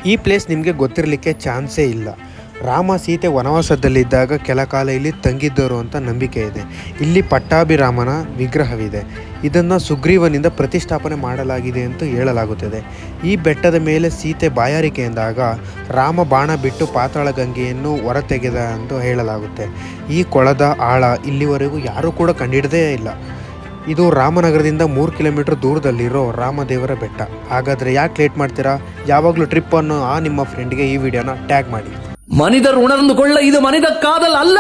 ಈ ಪ್ಲೇಸ್ ನಿಮಗೆ ಗೊತ್ತಿರಲಿಕ್ಕೆ ಚಾನ್ಸೇ ಇಲ್ಲ. ರಾಮ ಸೀತೆ ವನವಾಸದಲ್ಲಿದ್ದಾಗ ಕೆಲ ಕಾಲ ಇಲ್ಲಿ ತಂಗಿದ್ದರು ಅಂತ ನಂಬಿಕೆ ಇದೆ. ಇಲ್ಲಿ ಪಟ್ಟಾಭಿರಾಮನ ವಿಗ್ರಹವಿದೆ. ಇದನ್ನು ಸುಗ್ರೀವನಿಂದ ಪ್ರತಿಷ್ಠಾಪನೆ ಮಾಡಲಾಗಿದೆ ಅಂತ ಹೇಳಲಾಗುತ್ತದೆ. ಈ ಬೆಟ್ಟದ ಮೇಲೆ ಸೀತೆ ಬಾಯಾರಿಕೆಯಿಂದಾಗ ರಾಮ ಬಾಣ ಬಿಟ್ಟು ಪಾತಾಳ ಗಂಗೆಯನ್ನು ಹೊರತೆಗೆದ ಅಂತ ಹೇಳಲಾಗುತ್ತೆ. ಈ ಕೊಳದ ಆಳ ಇಲ್ಲಿವರೆಗೂ ಯಾರೂ ಕೂಡ ಕಂಡಿಡದೇ ಇಲ್ಲ. ಇದು ರಾಮನಗರದಿಂದ 3 ಕಿಲೋಮೀಟರ್ ದೂರದಲ್ಲಿರೋ ರಾಮದೇವರ ಬೆಟ್ಟ. ಹಾಗಾದರೆ ಯಾಕೆ ಲೇಟ್ ಮಾಡ್ತೀರಾ? ಯಾವಾಗಲೂ ಟ್ರಿಪ್ ಅನ್ನೋ ನಿಮ್ಮ ಫ್ರೆಂಡ್ಗೆ ಈ ವಿಡಿಯೋನ ಟ್ಯಾಗ್ ಮಾಡಿ. மனிதர் உணர்ந்து கொள்ள இது மனித காதல் அல்ல.